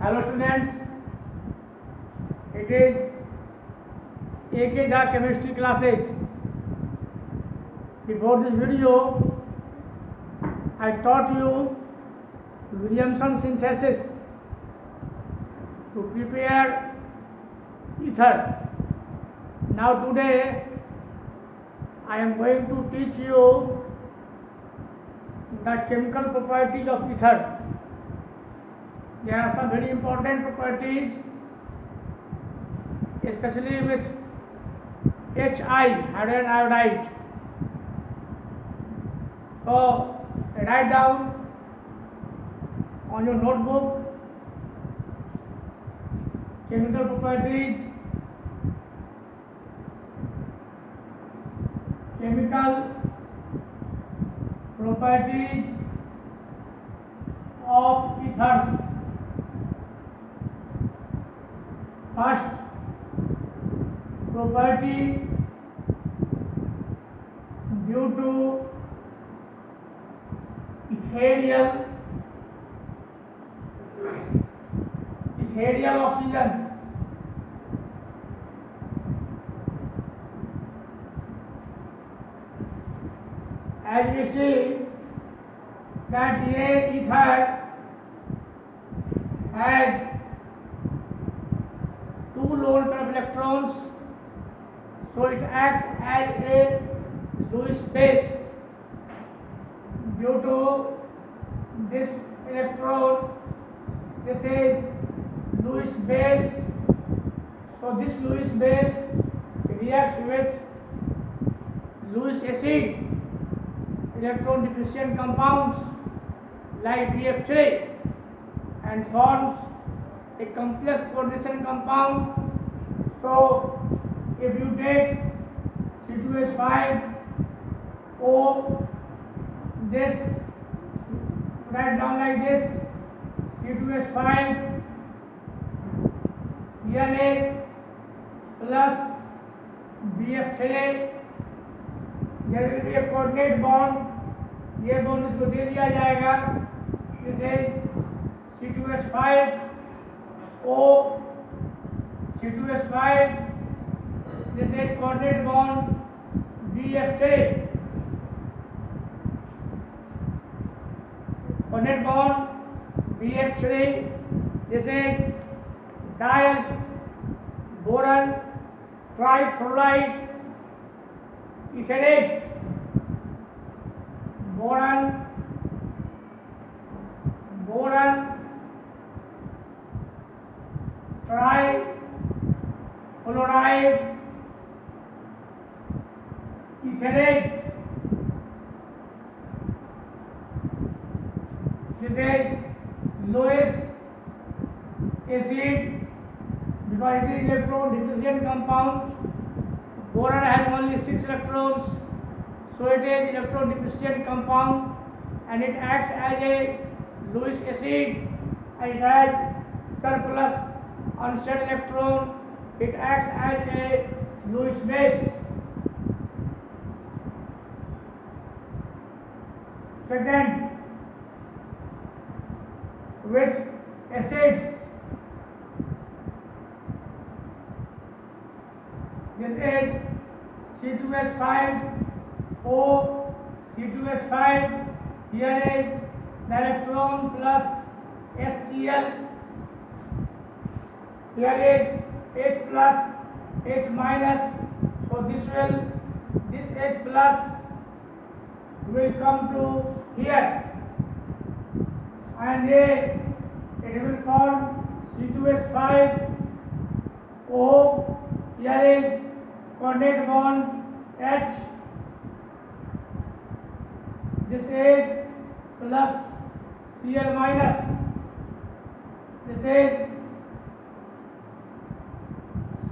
Hello students, it is AK Jha chemistry classes. Before this video, I taught you Williamson synthesis to prepare ether. Now today I am going to teach you the chemical properties of ether. There are some very important properties, especially with HI, hydrogen iodide. So write down on your notebook chemical properties, of ethers. First property, due to ethereal oxygen, as we see that ether has two lone pair of electrons, so it acts as a Lewis base. Due to this electron, this is Lewis base, so this Lewis base reacts with Lewis acid electron deficient compounds like BF3 and forms a complex coordination compound. So if you take C2H5 O, this write down like this, C2H5 Na plus BF3, there will be a coordinate bond, ये bond इसको दे दिया जाएगा, इसे C2H5 O, C2H5, this is coordinate bond BF3, coordinate bond BF3, this is dial boron trifluoride etherate, boron trifluoride etherate. This is Lewis acid because it is electron deficient compound. Boron has only 6 electrons, so it is electron deficient compound and it acts as a Lewis acid and it has surplus unstable electron. It acts as a Lewis base. Second, with acids, this is C2H5 O, C2H5, here is the electron plus HCl, here is H plus H minus, so this H plus will come to here and it will form C2H5 O, here is coordinate bond H, this is plus Cl minus, this is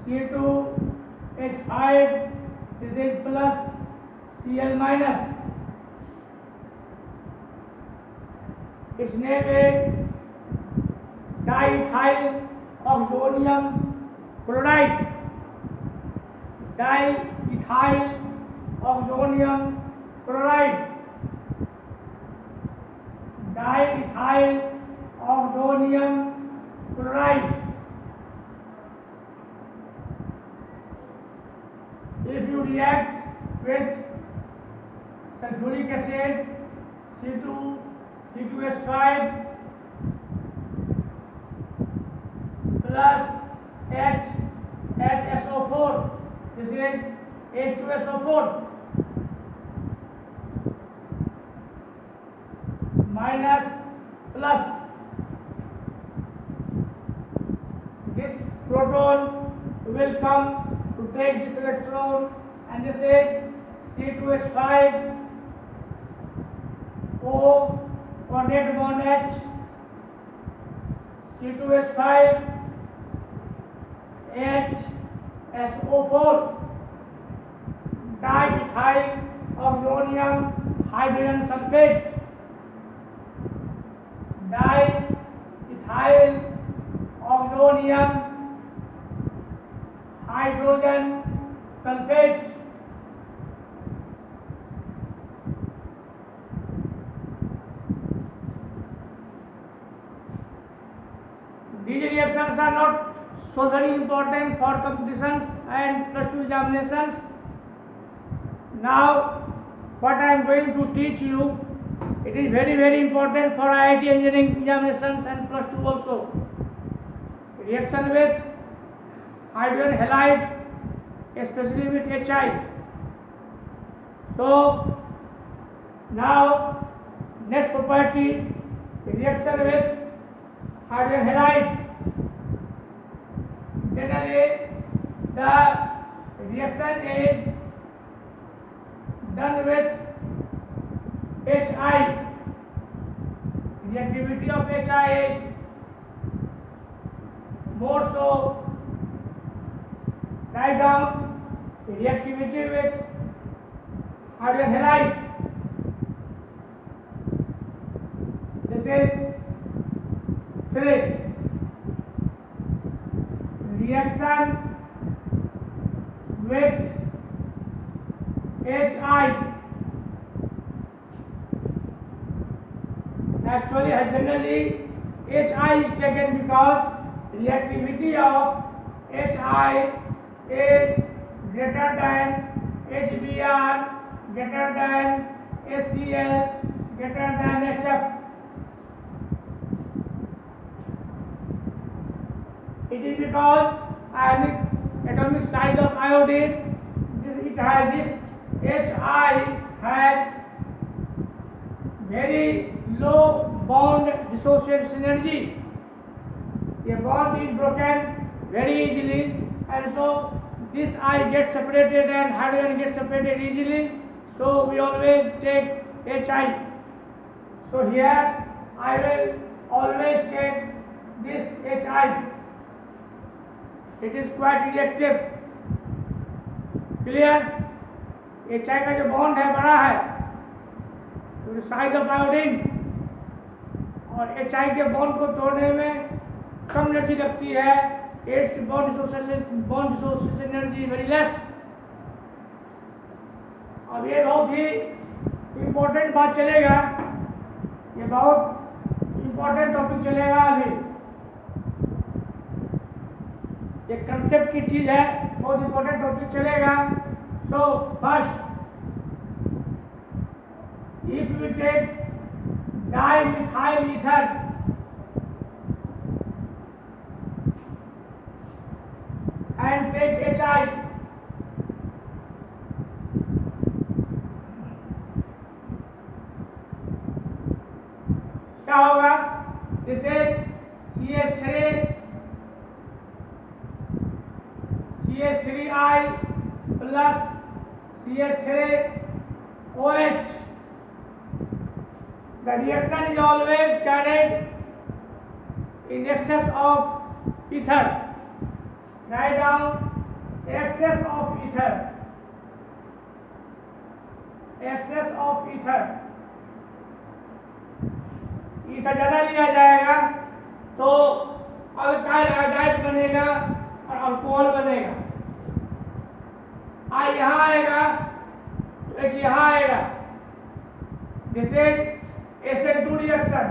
C2H5, this is plus Cl minus. Its name is diethyl oxonium chloride, diethyl oxonium chloride, diethyl oxonium said C2H5 plus HSO4. This is H2SO4 minus plus this proton will come to take this electron, and this is C2H5 O coordinate bond H, C2H5 HSO4 diethyl ammonium hydrogen sulfate, diethyl ammonium hydrogen sulfate. These reactions are not so very important for competitions and plus 2 examinations. Now what I am going to teach you, it is very important for IIT engineering examinations and plus 2 also. Reaction with hydrogen halide, especially with HI. So now next property, reaction with hydrogen halide. Generally the reaction is done with HI. Reactivity of HI is more so. Write down reactivity with hydrogen halide. This is 3. Reaction with HI. Actually, generally HI is taken because reactivity of HI is greater than HBr, greater than HCl, greater than HF. It is because atomic size of iodine, this HI has very low bond dissociation energy. A bond is broken very easily, and so this I gets separated and hydrogen gets separated easily. So we always take HI. So here I will always take this HI. It is quite reactive. Clear? HI का जो bond है बड़ा है, तो size of iodine, और HI के bond को तोड़ने में कम एनर्जी लगती है. It's bond dissociation energy very less. अब ये बहुत ही इम्पोर्टेंट बात चलेगा, ये बहुत इम्पोर्टेंट टॉपिक चलेगा अभी. एक कंसेप्ट की चीज है, बहुत इंपॉर्टेंट टॉपिक चलेगा. तो first, if we take dimethyl ether and take HI, क्या होगा? जैसे CH3I plus CH3OH. The reaction is always carried in excess of ether. Write down excess of ether. Excess of ether. Ether ज़्यादा लिया जाएगा तो alkyl iodide बनेगा और alcohol बनेगा. I यहाँ आएगा तो H यहाँ आएगा. जैसे SN2 रिएक्शन,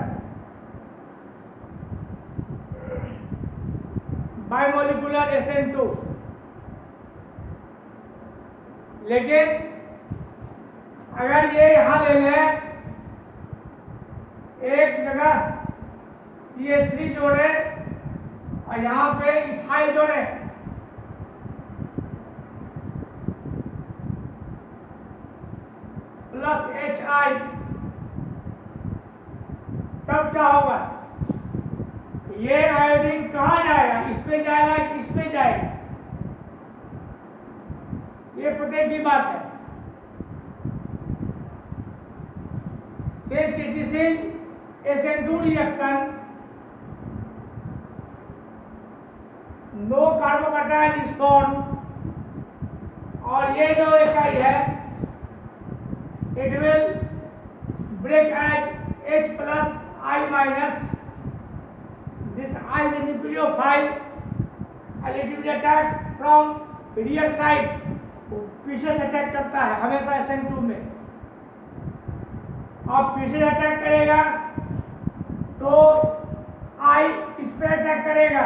बाइमोलिकुलर SN2, लेकिन अगर ये यहाँ ले लें, एक जगह CH3 जोड़े और यहाँ पे इथाइल जोड़े, प्लस HI, तब क्या होगा? ये आयोडीन कहाँ जाएगा? इस पे जाएगा कि इस पे जाएगा? ये पते की बात है। Since it is in SN2 reaction, no carbocation is form, और ये जो HI है it will break as H plus I minus. This I is a nucleophile and it will attack from rear side. पीछे से attack करता है हमेशा SN2 में। अब पीछे अटैक करेगा तो I इस पे अटैक करेगा,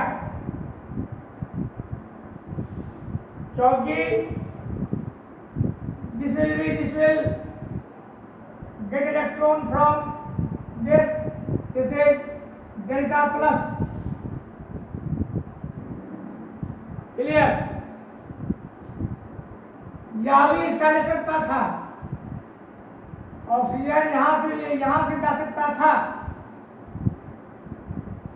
क्योंकि this will get electron from this is delta plus. Clear? यह भी इसका ले सकता था, ऑक्सीजन यहां से जा सकता था,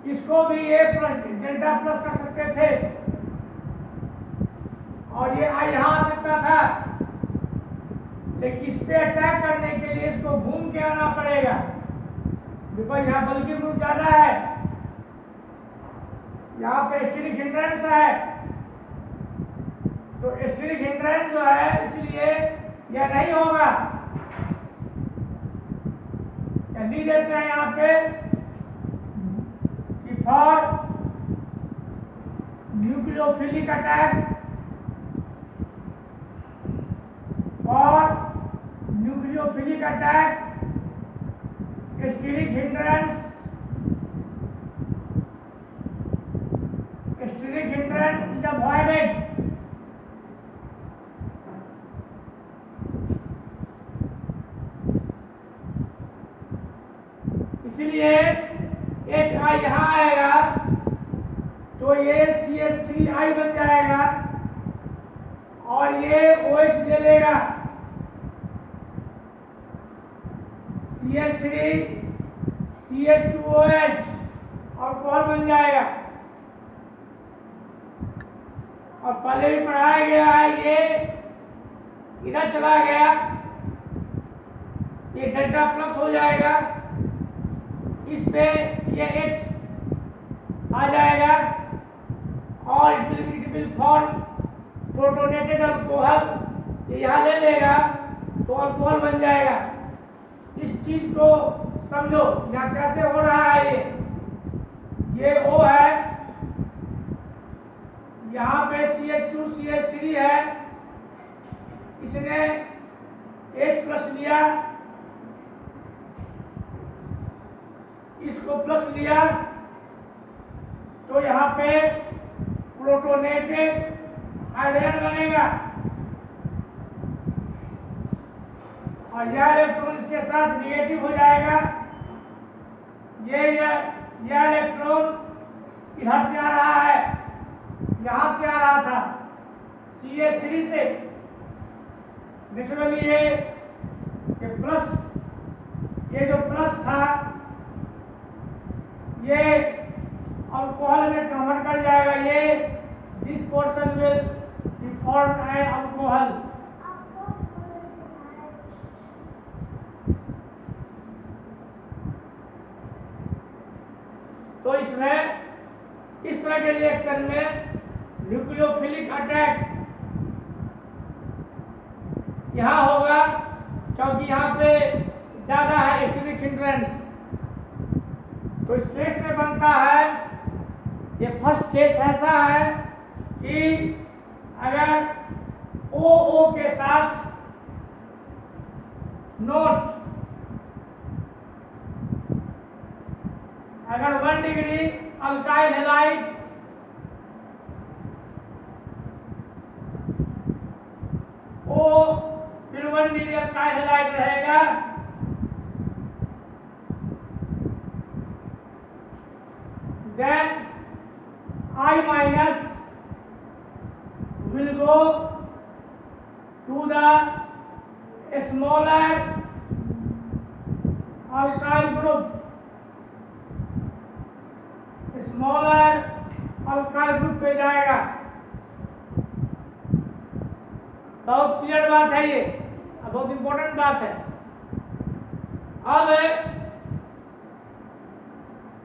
इसको भी ये प्लस डेल्टा प्लस कर सकते थे, और ये आई यहां आ सकता था, लेकिन इस पे अटैक करने के लिए इसको घूम के आना पड़ेगा, बिकॉज यहाँ बल की ग्रुप ज्यादा है, यहाँ पे स्टीरिक हिंड्रेंस है, तो स्टीरिक हिंड्रेंस जो है इसलिए यह नहीं होगा। लिख देते हैं यहाँ पे कि for nucleophilic attack, nucleophilic attack steric hindrance is avoided. इसलिए HI यहाँ आएगा तो ये CH3I बन जाएगा और ये OH ले लेगा, CH3 CH2OH और कॉल बन जाएगा। और पहले भी पढ़ाया गया है, ये इधर चला गया, ये डेल्टा प्लस हो जाएगा, इस पे ये H आ जाएगा और it will form protonated alcohol, ये यहाँ ले लेगा तो अल्कोहल बन जाएगा। इस चीज को समझो यहाँ कैसे हो रहा है। ये O है, यहाँ पे CH2 CH3 है, इसने H प्लस लिया, इसको प्लस लिया, तो यहाँ पे प्रोटोनेटेड हाइड्रोजन बनेगा और यह इलेक्ट्रॉन इसके साथ निगेटिव हो जाएगा। यह इलेक्ट्रॉन इधर से आ रहा है, यहाँ से आ रहा था CH3 से, नेचुरली ये प्लस, ये जो प्लस था ये अल्कोहल में कन्वर्ट कर जाएगा, ये this portion will be formed as alcohol. तो इसमें इस तरह के रिएक्शन में न्यूक्लियोफिलिक अटैक यहाँ होगा, क्योंकि यहाँ पे ज्यादा है स्टीरिक हिंड्रेंस। तो इस केस में बनता है, ये फर्स्ट केस ऐसा है कि अगर OO के साथ नोट, अगर 1 डिग्री अल्काइल हैलाइड O फिर 1 डिग्री अल्काइल हैलाइड रहे, alkyl group, smaller alkyl group पे जाएगा। बहुत क्लियर बात है ये, बहुत इंपॉर्टेंट बात है। अब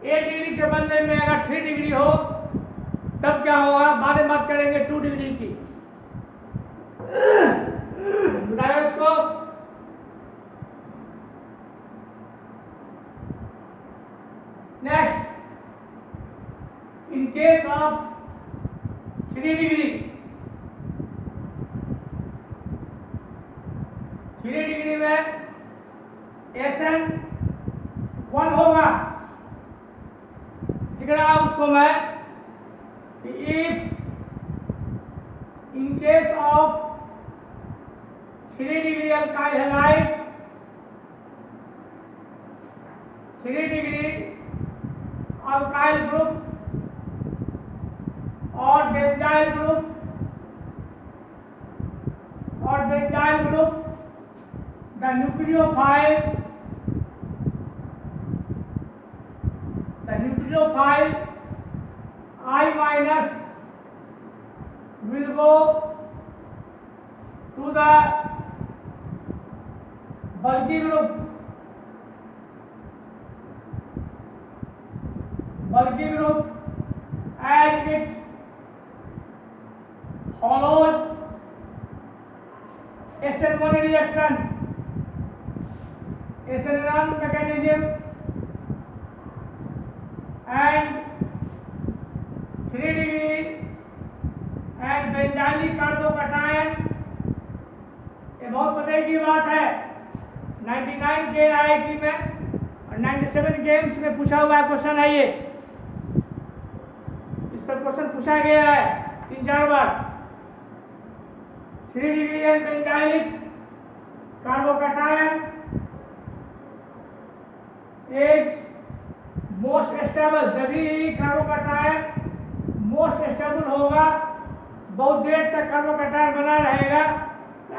8 डिग्री के बदले में अगर 3 डिग्री हो तब क्या होगा, बाद में बात करेंगे 2 डिग्री की। बताया इसको। Next, in case of 3 degree, 3 degree में SN1 होगा। लिख रहा हूं उसको मैं कि if in case of 3 degree alkyl halide, 3 degree alkyl group और benzyl group the nucleophile I minus will go to the bulky group, and it follows SN1 reaction, SN1 mechanism, and 3 degree and benzylic carbocation. ये बहुत पते की बात है, 99 के IIT में और 97 गेम्स में पूछा हुआ क्वेश्चन है ये। इस पर क्वेश्चन पूछा गया है 3-4 बार। 3 degree and benzylic carbocation is most stable. जब भी कार्बोकैटायन मोस्ट स्टेबल होगा, बहुत देर तक कार्बोकैटायन बना रहेगा,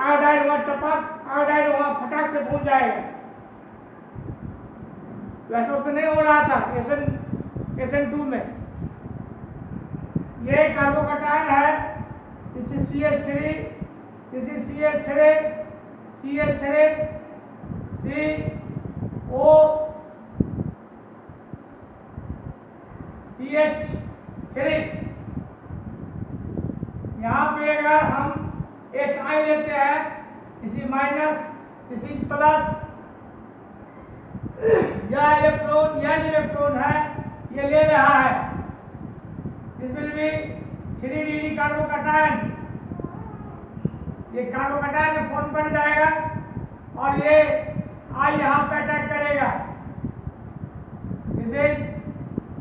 आयोडाइड वहां टपक, आयोडाइड वहां फटाक से भूल जाएगा। वैसे उसमें नहीं हो रहा था SN2 में। ये कार्बोकैटायन है, this is CH3, this is CH3, CO CH3। यहाँ पे अगर हम HI लेते हैं, this is minus, this is plus, यह इलेक्ट्रॉन है, ये ले रहा है। This will be 3 degree carbocation. ये कार्बोकैटायन में फॉर्म बन जाएगा और ये I यहाँ पे अटैक करेगा। This is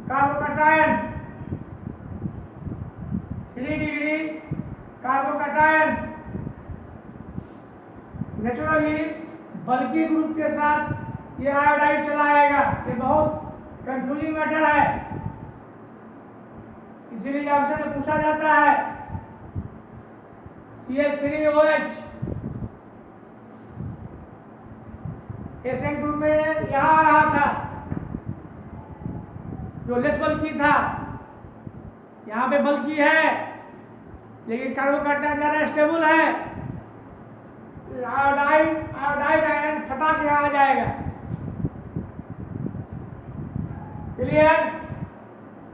carbocation, 3 degree carbocation. Naturally bulky group के साथ ये आयोडाइड चलाएगा। ये बहुत कंफ्यूजिंग मैटर है, इसीलिए ऑप्शन में पूछा जाता है। CH3OH SN2 में यहाँ आ रहा था, जो लेस बल्की था, यहाँ पे बल्की है लेकिन कार्बोकैटायन ज्यादा स्टेबल है। आयोडाइड आयन फटाक यहाँ आ जाएगा। क्लियर?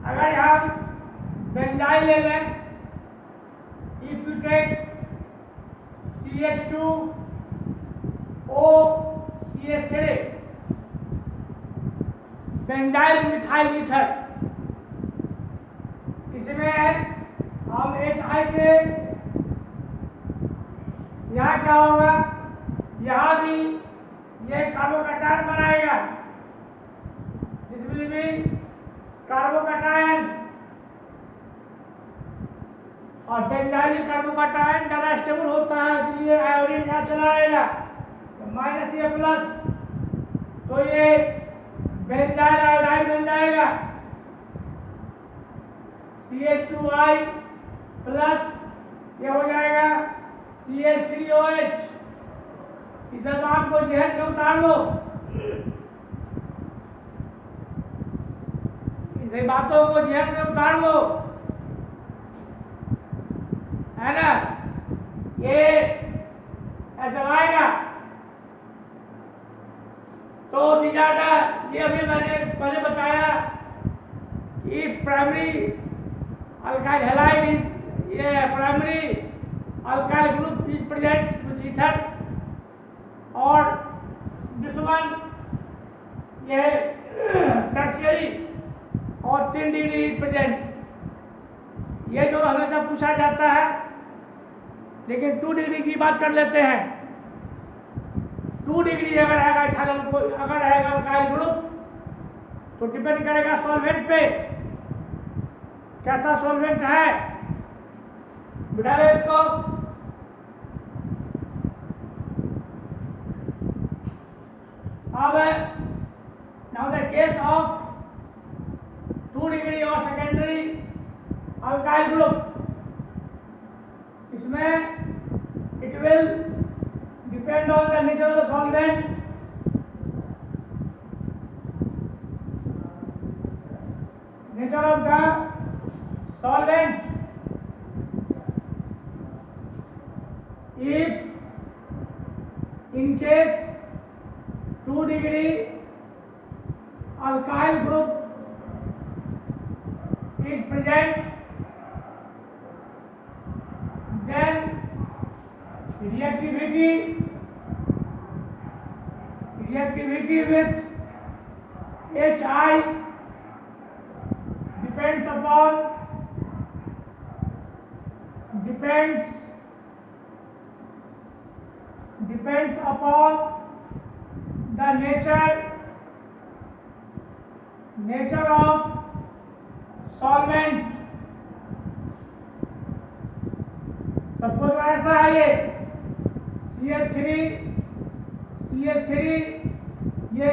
अगर हम बेंजाइल ले लें, if you take CH2O CH3, benzyl methyl ether, इसमें हम HI से यहाँ क्या होगा, यहाँ भी ये कार्बोकैटायन बनाएगा। दिस विल बी कार्बोकैटायन, और बेंजाइलिक कार्बोकैटायन ज्यादा स्टेबल होता है, इसलिए आयोडीन यहाँ चलाएगा। तो माइनस ये प्लस, तो ये बेंजाइल आयोडाइड बन जाएगा। CH2I प्लस ये हो जाएगा CH3OH। इस बात को जहन में उतार लो। इसे बातों को ध्यान में उतार लो, है ना। ये ऐसा आएगा तो दिजाटा, ये अभी मैंने पहले बताया कि प्राइमरी अल्काइल हैलाइड इज, ये primary alkyl group is present with ether, और दुश्मन ये टर्शियरी और 3 डिग्री इज प्रेजेंट। ये जो हमेशा पूछा जाता है, लेकिन 2 डिग्री की बात कर लेते हैं। 2 डिग्री अगर रहेगा अल्काइल ग्रुप तो डिपेंड करेगा सॉल्वेंट पे, कैसा सॉल्वेंट है। बिठा लो इसको। अब now the case of 2 degree और सेकेंडरी अल्काइल ग्रुप, इसमें it will depend on the nature of the solvent. Nature of the solvent. If in case 2 degree alkyl group is present, then reactivity with HI depends upon the nature of solvent। Suppose ऐसा है, ये CH3 ये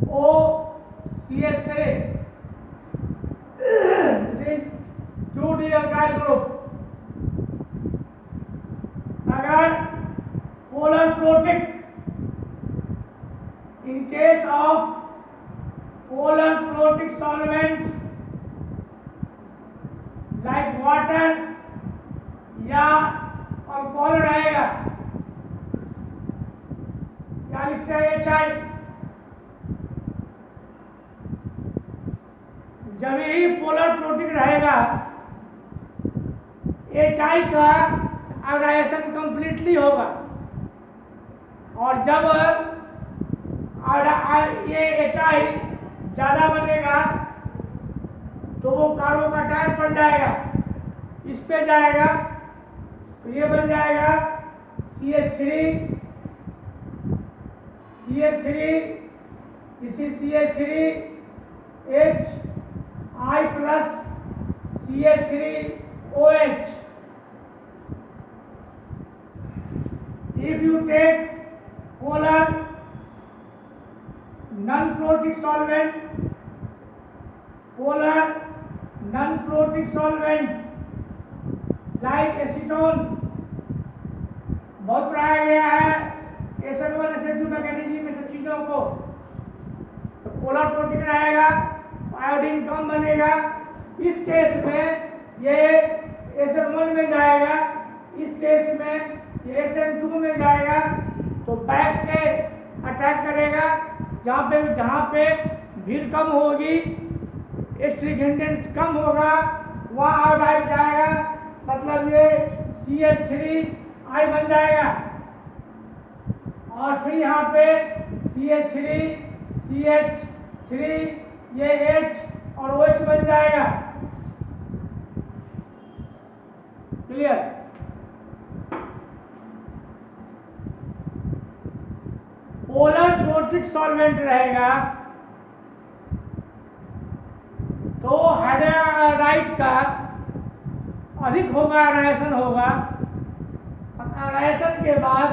HOCH3, this is 2D alkyl group। अगर polar protic, in case of polar protic solvent like water या alcohol रहेगा, क्या लिखते हैं HI। जब ही पोलर प्रोटिक रहेगा HI का ऑक्सीडाइजेशन कंप्लीटली होगा, और जब ये HI ज़्यादा बनेगा तो वो कार्बोकैटायन पर जाएगा, इस पे जाएगा तो ये बन जाएगा CH3, इसी CH3H I plus CH3OH। If you take polar non-protic solvent like acetone, बहुत पढ़ाया गया है SN1 SN2 मैकेनिज्म में सब चीजों को। तो पोलर प्रोटिक रहेगा, आयोडीन कम बनेगा, इस केस में ये SN1 में जाएगा, इस केस में ये SN2 में जाएगा, तो बैक से अटैक करेगा। जहाँ पे भीड़ कम होगी, एस्ट्रिगेंटेंस कम होगा, वहाँ आयोडाइड जाएगा, मतलब ये CH3I बन जाएगा, और फिर यहाँ पे CH3 ये H और OH बन जाएगा। क्लियर। पोलर प्रोटिक सॉल्वेंट रहेगा तो हाइड्राइड का अधिक होगा, आयनाइजेशन होगा। आयनाइजेशन के बाद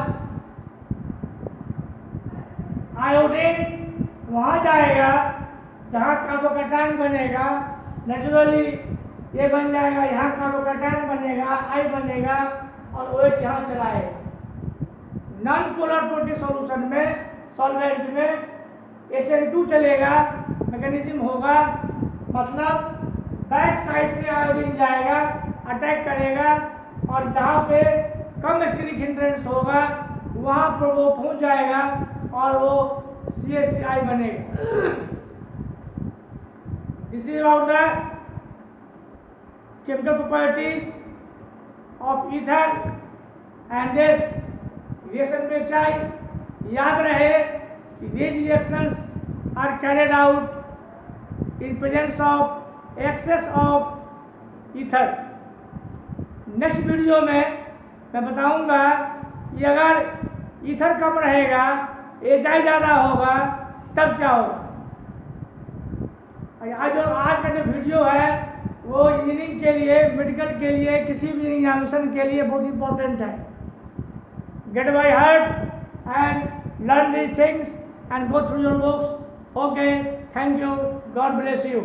आयोडीन वहाँ जाएगा जहाँ कार्बोकैटायन बनेगा, नेचुरली ये बन जाएगा, यहाँ कार्बोकैटायन बनेगा, I बनेगा, और OH यहाँ चलाएगा। नॉन पोलर प्रोटिक सॉल्वेंट में SN2 चलेगा, मैकेनिज्म होगा, मतलब बैक साइड से आयोडीन जाएगा, अटैक करेगा और जहाँ पे कम स्टेरिक हिंड्रेंस होगा वहाँ पर वो पहुँच जाएगा और वो CH3 बनेगा। This is about the chemical properties of ether and this reaction में चाहिए याद रहे कि these reactions are carried out in presence of excess of ether। Next video में मैं बताऊंगा कि अगर ईथर कम रहेगा, HI ज़्यादा होगा, तब क्या होगा। आज का जो वीडियो है वो इंजीनियरिंग के लिए, मेडिकल के लिए, किसी भी एग्जामिनेशन के लिए बहुत इंपॉर्टेंट है। Get by heart and learn these things and go through your books. Okay, thank you, God bless you.